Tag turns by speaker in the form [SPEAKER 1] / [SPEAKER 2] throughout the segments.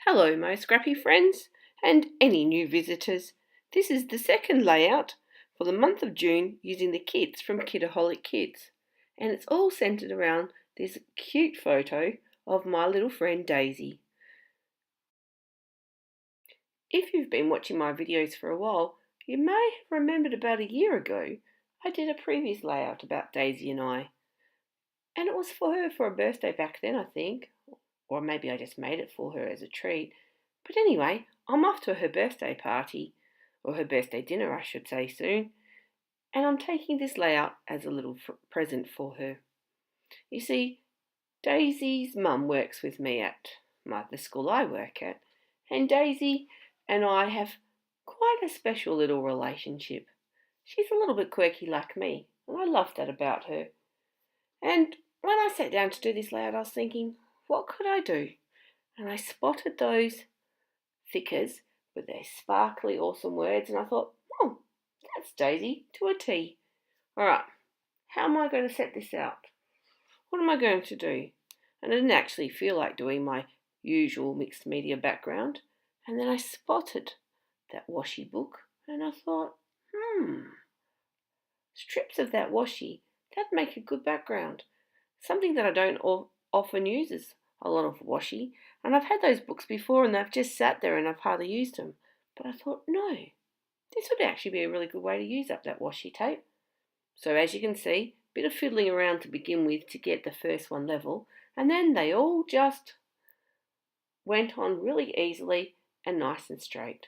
[SPEAKER 1] Hello, my scrappy friends, and any new visitors. This is the second layout for the month of June using the kits from Kitaholic Kids, and it's all centered around this cute photo of my little friend Daisy. If you've been watching my videos for a while, you may have remembered about a year ago I did a previous layout about Daisy and I, and it was for her for a birthday back then, I think, or maybe I just made it for her as a treat. But anyway, I'm off to her birthday party, or her birthday dinner, I should say, soon, and I'm taking this layout as a little present for her. You see, Daisy's mum works with me at the school I work at, and Daisy and I have quite a special little relationship. She's a little bit quirky like me, and I love that about her. And when I sat down to do this layout, I was thinking, what could I do? And I spotted those thickers with their sparkly, awesome words, and I thought, oh, that's Daisy to a T. All right, how am I going to set this out? What am I going to do? And I didn't actually feel like doing my usual mixed media background. And then I spotted that washi book, and I thought, strips of that washi, that'd make a good background. Something that I don't often use is a lot of washi, and I've had those books before and they've just sat there and I've hardly used them. But I thought, no, this would actually be a really good way to use up that washi tape. So as you can see, a bit of fiddling around to begin with to get the first one level, and then they all just went on really easily and nice and straight.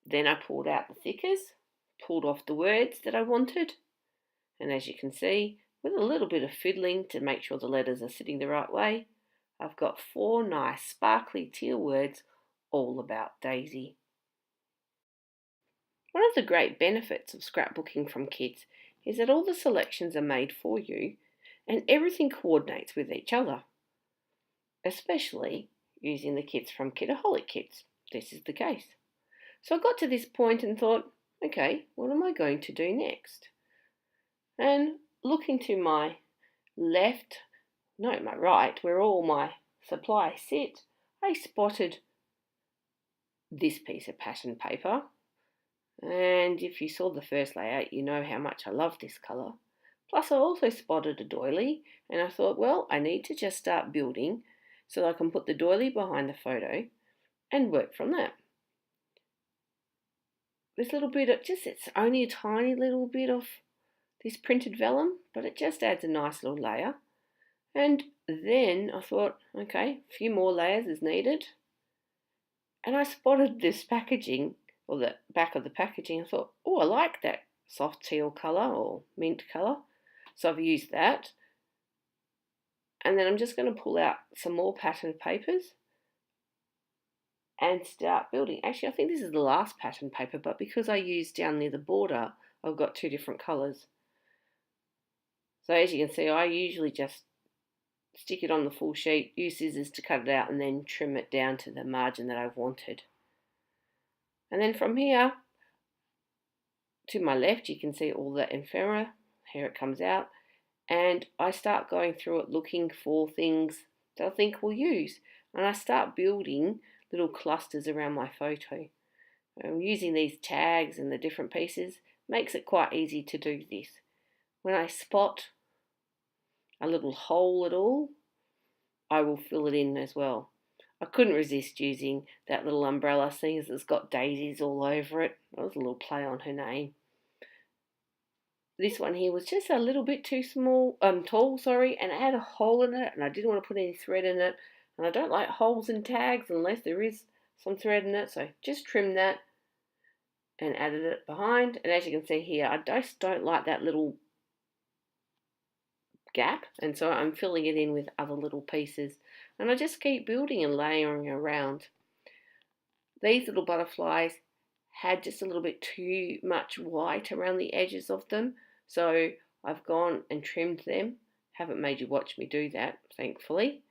[SPEAKER 1] Then I pulled out the thickers, pulled off the words that I wanted, and as you can see, with a little bit of fiddling to make sure the letters are sitting the right way, I've got 4 nice sparkly teal words all about Daisy. One of the great benefits of scrapbooking from kids is that all the selections are made for you and everything coordinates with each other, especially using the kits from Kitaholic Kids. This is the case. So I got to this point and thought, okay, what am I going to do next? And looking to my my right, where all my supplies sit, I spotted this piece of pattern paper. And if you saw the first layout, you know how much I love this colour. Plus I also spotted a doily, and I thought, well, I need to just start building so that I can put the doily behind the photo and work from that. This little bit of it's only a tiny little bit of this printed vellum, but it just adds a nice little layer. And then I thought, okay, a few more layers is needed. And I spotted this packaging, or the back of the packaging. I thought, oh, I like that soft teal colour or mint colour. So I've used that. And then I'm just going to pull out some more pattern papers and start building. Actually, I think this is the last pattern paper, but because I used down near the border, I've got 2 different colours. So as you can see, I usually just stick it on the full sheet, use scissors to cut it out, and then trim it down to the margin that I've wanted. And then from here to my left, you can see all the ephemera. Here it comes out. And I start going through it looking for things that I think we'll use. And I start building little clusters around my photo. Using these tags and the different pieces makes it quite easy to do this. When I spot a little hole at all, I will fill it in as well. I couldn't resist using that little umbrella, seeing as it's got daisies all over it. That was a little play on her name. This one here was just a little bit too tall, and it had a hole in it, and I didn't want to put any thread in it, and I don't like holes in tags unless there is some thread in it, so just trimmed that and added it behind. And as you can see here, I just don't like that little gap, and so I'm filling it in with other little pieces, and I just keep building and layering around. These little butterflies had just a little bit too much white around the edges of them, so I've gone and trimmed them. Haven't made you watch me do that, thankfully,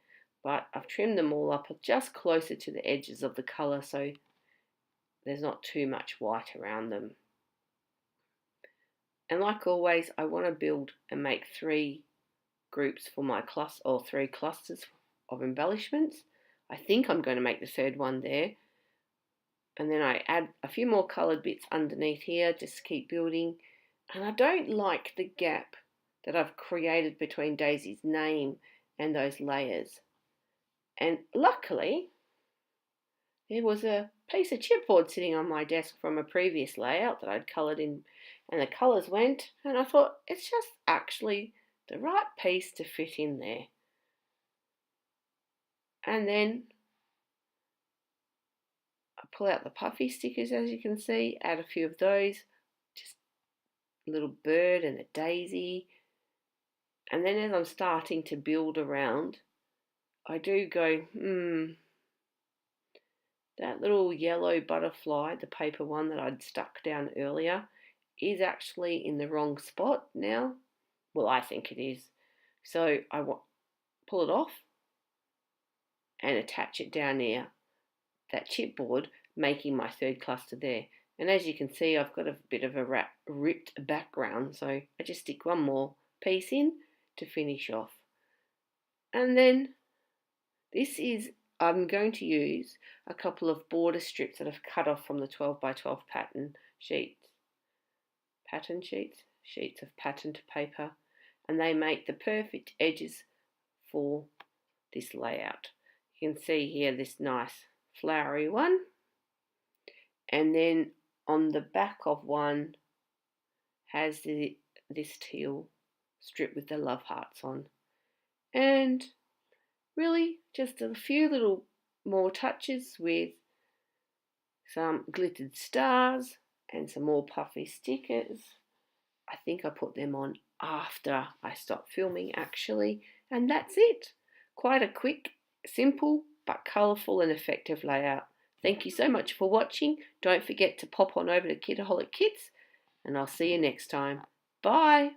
[SPEAKER 1] but I've trimmed them all up just closer to the edges of the colour so there's not too much white around them. And like always, I want to build and make 3 groups for my cluster, or 3 clusters of embellishments. I think I'm going to make the third one there. And then I add a few more coloured bits underneath here just to keep building. And I don't like the gap that I've created between Daisy's name and those layers. And luckily, there was a piece of chipboard sitting on my desk from a previous layout that I'd coloured in, and the colours went, and I thought it's just actually the right piece to fit in there. And then I pull out the puffy stickers, as you can see, add a few of those, just a little bird and a daisy. And then as I'm starting to build around, I do go, that little yellow butterfly, the paper one that I'd stuck down earlier, is actually in the wrong spot now. Well, I think it is. So I pull it off and attach it down near that chipboard, making my third cluster there. And as you can see, I've got a bit of a ripped background, so I just stick one more piece in to finish off. And then I'm going to use a couple of border strips that I've cut off from the 12 by 12 sheets of patterned paper, and they make the perfect edges for this layout. You can see here this nice flowery one, and then on the back of one has this teal strip with the love hearts on. And really just a few little more touches with some glittered stars and some more puffy stickers. I think I put them on after I stopped filming actually, and that's it. Quite a quick, simple but colourful and effective layout. Thank you so much for watching. Don't forget to pop on over to Kitaholic Kits, and I'll see you next time. Bye!